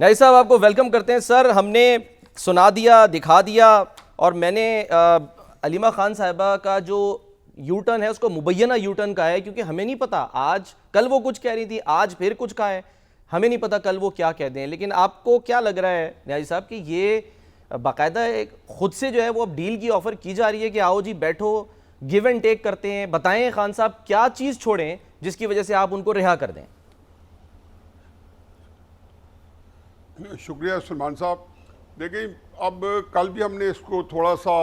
नाई साहब आपको वेलकम करते हैं। सर हमने सुना दिया, दिखा दिया, और मैंने अलीमा खान साहिबा का जो यू टर्न है उसको मुबैना यू टर्न कहा है, क्योंकि हमें नहीं पता, आज कल वो कुछ कह रही थी, आज फिर कुछ कहा है, हमें नहीं पता कल वो क्या कह दें। लेकिन आपको क्या लग रहा है न्याजी साहब कि ये बाकायदा एक खुद से जो है वो अब डील की ऑफर की जा रही है कि आओ जी बैठो, गिव एंड टेक करते हैं? बताएं खान साहब क्या चीज़ छोड़ें जिसकी वजह से आप उनको रिहा कर दें? शुक्रिया सलमान साहब। देखिए, अब कल भी हमने इसको थोड़ा सा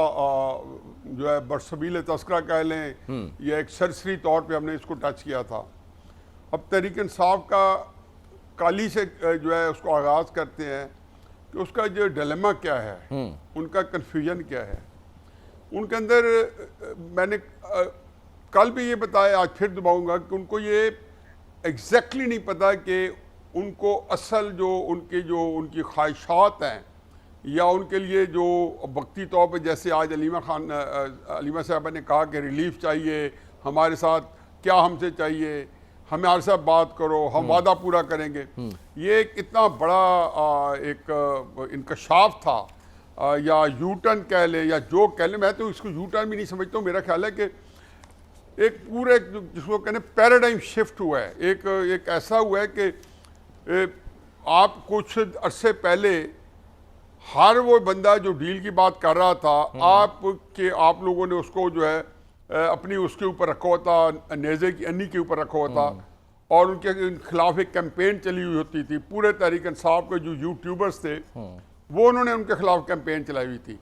जो है बरसबील तस्करा कह लें या एक सरसरी तौर पे हमने इसको टच किया था। अब तहरीक इंसाफ का काली से जो है उसको आगाज़ करते हैं कि उसका जो डिलेमा क्या है, उनका कन्फ्यूजन क्या है। उनके अंदर मैंने कल भी ये बताया, आज फिर दबाऊंगा कि उनको ये एग्जैक्टली नहीं पता कि उनको असल जो उनकी ख्वाहिशात हैं या उनके लिए जो वक्ती तौर पे, जैसे आज अलीमा साहबा ने कहा कि रिलीफ चाहिए, हमारे साथ क्या हमसे चाहिए, हमारे साथ बात करो, हम वादा पूरा करेंगे। ये एक इतना बड़ा एक इंकशाफ था, या यू टर्न कह लें या जो कह लें, मैं तो इसको यू टर्न भी नहीं समझता हूँ। मेरा ख्याल है कि एक पूरे जिसको कहने पैराडाइम शिफ्ट हुआ है, एक ऐसा हुआ है कि आप कुछ अरसे पहले हर वो बंदा जो डील की बात कर रहा था, आप लोगों ने उसको जो है अपनी उसके ऊपर रखा हुआ था, नेज़े की अन्नी के ऊपर रखा हुआ था, और उनके खिलाफ एक कैंपेन चली हुई होती थी। पूरे तहरीक इंसाफ के जो यूट्यूबर्स थे वो उन्होंने उनके खिलाफ कैंपेन चलाई हुई थी।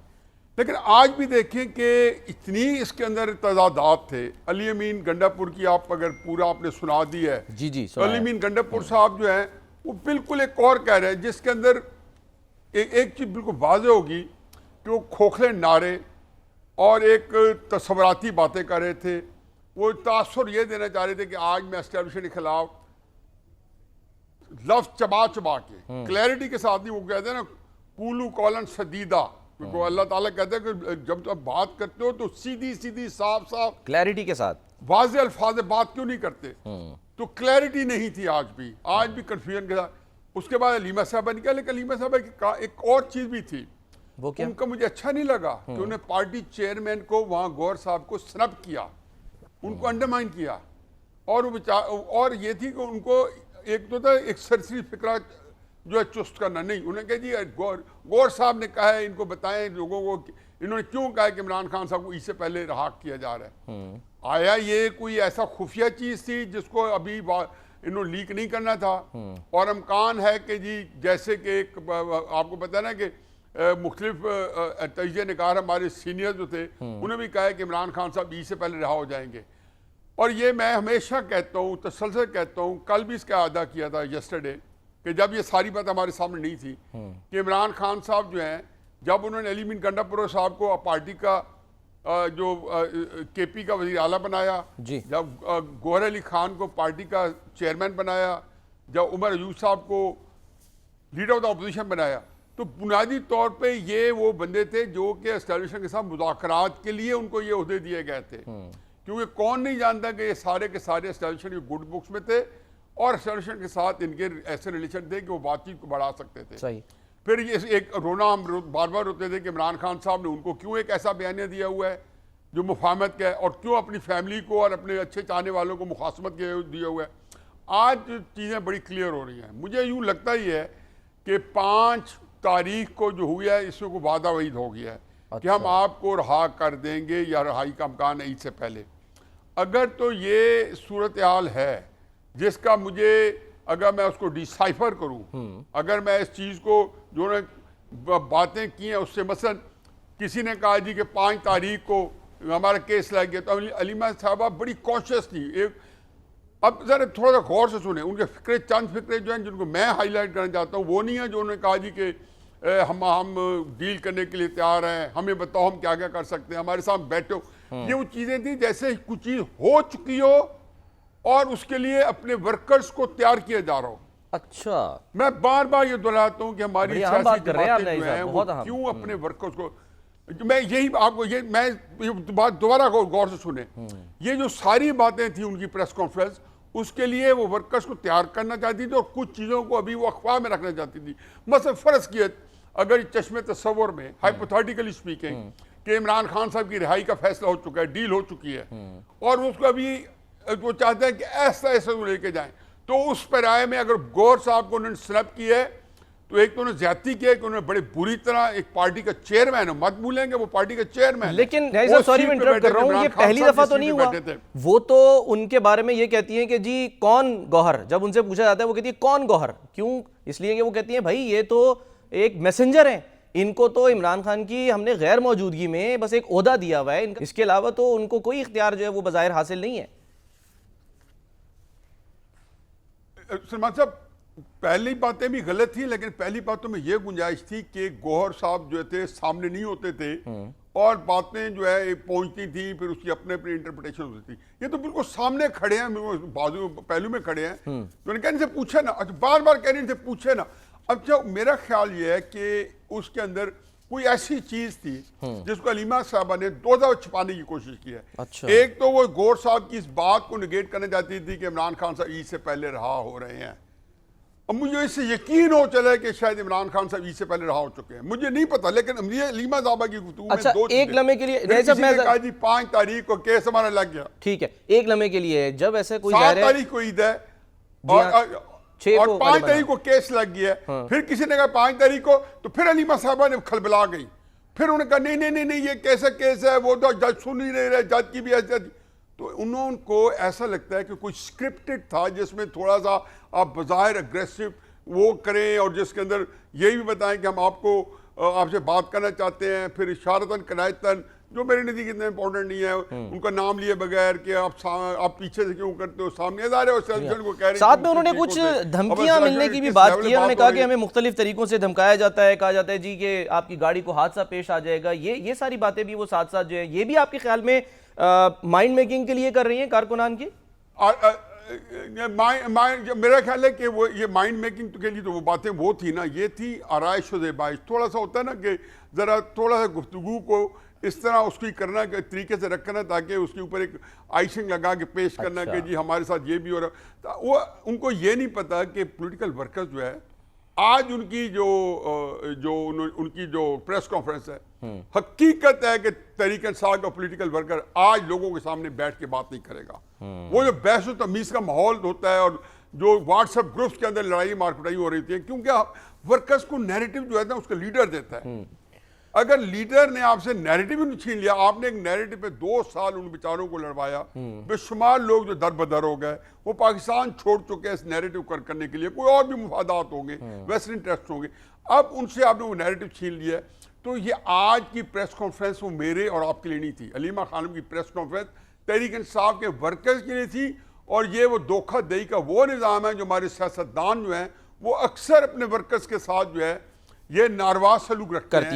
लेकिन आज भी देखें कि इतनी इसके अंदर तजादात थे। अली अमीन गंडापुर की आप अगर पूरा आपने सुना दी है, जी अली अमीन गंडापुर साहब जो है वो बिल्कुल एक और कह रहे हैं, जिसके अंदर एक चीज़ बिल्कुल वाज़ेह होगी कि वो खोखले नारे और एक तस्वराती बातें कर रहे थे। वो तासुर ये देना चाह रहे थे कि आज मैं एस्टेब्लिशमेंट के खिलाफ लफ्ज़ चबा चबा के क्लैरिटी के साथ नहीं, वो कहते हैं ना कूलू कौलन सदीदा, क्योंकि अल्लाह ताला कहते हैं कि जब तुम बात करते हो तो सीधी सीधी साफ साफ क्लैरिटी के साथ वाज़ेह अल्फाज बात क्यों नहीं करते। तो क्लैरिटी नहीं थी आज भी कन्फ्यूजन के साथ। उसके बाद अलीमा साहबा ने कहा, लेकिन अलीमा साहबा की एक और चीज़ भी थी, वो क्या? उनका मुझे अच्छा नहीं लगा कि उन्हें पार्टी चेयरमैन को वहाँ गौर साहब को स्नब किया, उनको अंडरमाइन किया। और ये थी कि उनको एक तो था एक सरसरी फिक्रा जो है चुस्त करना नहीं। उन्होंने कहा जी गौर साहब ने कहा है, इनको बताएं लोगों को इन्होंने क्यों कहा कि इमरान खान साहब को इससे पहले रहा किया जा रहा है। आया ये कोई ऐसा खुफिया चीज़ थी जिसको अभी इन्होंने लीक नहीं करना था, और इम्कान है कि जी जैसे कि आपको पता है ना कि मुख्तलिफ तजिया निकार हमारे सीनियर जो थे उन्होंने भी कहा है कि इमरान खान साहब ई से पहले रहा हो जाएंगे। और ये मैं हमेशा कहता हूँ, तसलसल कहता हूँ, कल भी इसका अदा किया था यस्टरडे, कि जब ये सारी बात हमारे सामने नहीं थी कि इमरान खान साहब जो हैं, जब उन्होंने अली अमीन गंडापुरा साहब को पार्टी का जो केपी का वज़ीर आला बनाया, जब गौहर अली खान को पार्टी का चेयरमैन बनाया, जब उमर अयूब साहब को लीडर ऑफ द अपोजिशन बनाया, तो बुनियादी तौर पे ये वो बंदे थे जो कि एस्टेब्लिशमेंट के साथ मुज़ाकरात के लिए उनको ये ओहदे दिए गए थे। क्योंकि कौन नहीं जानता कि ये सारे के सारे एस्टेब्लिशमेंट के गुड बुक्स में थे और एस्टेब्लिशमेंट के साथ इनके ऐसे रिलेशन थे कि वो बातचीत को बढ़ा सकते थे। सही। फिर ये एक रोना हम बार बार रोते थे कि इमरान खान साहब ने उनको क्यों एक ऐसा बयानिया दिया हुआ है जो मुफाहमत का है, और क्यों अपनी फैमिली को और अपने अच्छे चाहने वालों को मुखासमत दिया हुआ है। आज चीज़ें बड़ी क्लियर हो रही हैं। मुझे यूँ लगता ही है कि 5 तारीख को जो हुआ है इसमें को वादा वहीद हो गया है कि हम आपको रहा कर देंगे या रहाई का इम्कान है ईद से पहले। अगर तो ये सूरत हाल है जिसका मुझे, अगर मैं उसको डिसाइफर करूं, अगर मैं इस चीज़ को जो ने बातें की हैं उससे, मसलन किसी ने कहा जी कि 5 तारीख को हमारा केस लग गया, तो अलीमा साहबा बड़ी कॉन्शियस थी। अब ज़रा थोड़ा सा गौर से सुने, उनके फिक्रे, चंद फिक्रे जो हैं जिनको मैं हाईलाइट करना चाहता हूँ वो नहीं है जो उन्होंने कहा जी कि हम डील करने के लिए तैयार हैं, हमें बताओ हम क्या क्या कर सकते हैं, हमारे साथ बैठो। ये वो चीज़ें थी जैसे कुछ चीज़ हो चुकी हो और उसके लिए अपने वर्कर्स को तैयार किया जा रहा हो। अच्छा, मैं बार बार ये दोहराता हूँ कि हमारी सियासी जमातें जो हैं वो क्यों अपने वर्कर्स को, मैं यही आपको मैं बात दोबारा गौर से सुने, ये जो सारी बातें थी उनकी प्रेस कॉन्फ्रेंस, उसके लिए वो वर्कर्स को तैयार करना चाहती थी और कुछ चीज़ों को अभी वो अखबार में रखना चाहती थी। मसलन फ़र्ज़ किया अगर चश्मे तस्वुर में हाइपोथेटिकली स्पीकिंग कि इमरान खान साहब की रिहाई का फैसला हो चुका है, डील हो चुकी है, और उसको अभी वो चाहते हैं कि ऐसा ऐसा वो लेके जाएं, तो उस पैराए में अगर गौर साहब को उन्होंने स्नैप किया है तो एक तो उन्होंने ज्यादती किया कि उन्होंने बड़ी बुरी तरह, एक पार्टी का चेयरमैन है, मत भूलेंगे वो पार्टी का चेयरमैन। लेकिन सॉरी मैं इंटरप्ट कर रहा हूँ, ये पहली दफा तो नहीं हुआ। वो तो उनके बारे में ये कहती हैं कि जी कौन गौहर, जब उनसे पूछा जाता है वो कहती है कौन गौहर, क्यों? इसलिए कि वो कहती हैं भाई ये तो एक मैसेंजर हैं, इनको तो इमरान खान की हमने गैर मौजूदगी में बस एक ओहदा दिया हुआ है, इसके अलावा तो उनको कोई इख्तियार जो है वो बज़ाहिर हासिल नहीं है। सलमान साहब, पहली बातें भी गलत थी, लेकिन पहली बातों में यह गुंजाइश थी कि गौहर साहब जो थे सामने नहीं होते थे और बातें जो है पहुंचती थी, फिर उसकी अपने अपनी इंटरप्रिटेशन होती थी। ये तो बिल्कुल सामने खड़े हैं, बाजू पहलू में खड़े हैं, तो उन्हें कहने से पूछे ना, अच्छा बार बार कहने से पूछे ना। अब जब मेरा ख्याल ये है कि उसके अंदर कोई ऐसी चीज थी जिसको अलीमा साहबा ने दो दफा छुपाने की कोशिश की है। अच्छा। एक तो वो गौर साहब की इस बात को निगेट करना चाहती थी कि इमरान खान साहब ईद से पहले रहा हो रहे हैं। अब मुझे इससे यकीन हो चला है कि शायद इमरान खान साहब ईद से पहले रहा हो चुके हैं, मुझे नहीं पता, लेकिन अलीमा साहबा की गुफ्तगू में दो एक लम्हे के लिए कहा जी 5 तारीख को केस हमारा लग गया। ठीक है, एक लम्हे के लिए जब ऐसे कोई 7 तारीख को ईद है और 5 तारीख को केस लग गया है। फिर किसी ने कहा 5 तारीख को, तो फिर अलीमा साहबा ने खलबला गई, फिर उन्होंने कहा नहीं नहीं नहीं नहीं ये कैसा केस है, वो तो जज सुन ही नहीं रहे, जज की भी हैसियत। तो उनको ऐसा लगता है कि कोई स्क्रिप्टेड था जिसमें थोड़ा सा आप बज़ाहिर अग्रेसिव वो करें और जिसके अंदर यही भी बताएं कि हम आपको आपसे बात करना चाहते हैं, फिर इशारतन कनायतन, जो मेरे नज़दीक इतना इंपॉर्टेंट नहीं है, उनका नाम लिए बगैर कि आप पीछे से क्यों करते हो, सामने आ रहे हो को कह रहे। साथ में उन्होंने कुछ धमकियां मिलने की भी बात की है, उन्होंने कहा कि हमें मुख्तलिफ तरीकों से धमकाया जाता है, कहा जाता है जी कि आपकी गाड़ी को हादसा पेश आ जाएगा, ये सारी बातें भी वो साथ साथ जो है ये भी आपके ख्याल में माइंड मेकिंग के लिए कर रही हैं कारकुनान की? मेरा ख्याल है कि वो ये माइंड मेकिंग के लिए तो वो बातें वो थी ना, ये थी आराइश व ज़ेबाइश। थोड़ा सा होता है ना कि ज़रा थोड़ा सा गुफ्तगू को इस तरह उसकी करना के तरीके से रखना ताकि उसके ऊपर एक आइशिंग लगा के पेश करना कि जी हमारे साथ ये भी हो रहा। तो वो उनको ये नहीं पता कि पॉलिटिकल वर्कर्स जो है आज उनकी जो प्रेस कॉन्फ्रेंस है, हकीकत है कि तहरीक इंसाफ का पॉलिटिकल वर्कर आज लोगों के सामने बैठ के बात नहीं करेगा। वो जो बहस और तमीज़ का माहौल होता है और जो व्हाट्सएप ग्रुप्स के अंदर लड़ाई मारपिटाई हो रही थी, क्योंकि वर्कर्स को नैरेटिव जो है ना उसका लीडर देता है। अगर लीडर ने आपसे नैरेटिव ही छीन लिया, आपने एक नैरेटिव पे 2 साल उन बेचारों को लड़वाया, बेशुमार लोग जो दर बदर हो गए, वो पाकिस्तान छोड़ चुके हैं इस नैरेटिव करने के लिए, कोई और भी मुफादात होंगे, वेस्टर्न इंटरेस्ट होंगे, अब उनसे आपने वो नैरेटिव छीन लिया। तो ये आज की प्रेस कॉन्फ्रेंस वो मेरे और आपके लिए नहीं थी, अलीमा खानम की प्रेस कॉन्फ्रेंस तहरीक इंसाफ के वर्कर्स के लिए थी। और ये वो धोखाधड़ी का वो निज़ाम है जो हमारे सियासतदान जो हैं वो अक्सर अपने वर्कर्स के साथ जो है ये नारवा सलूक रखते हैं।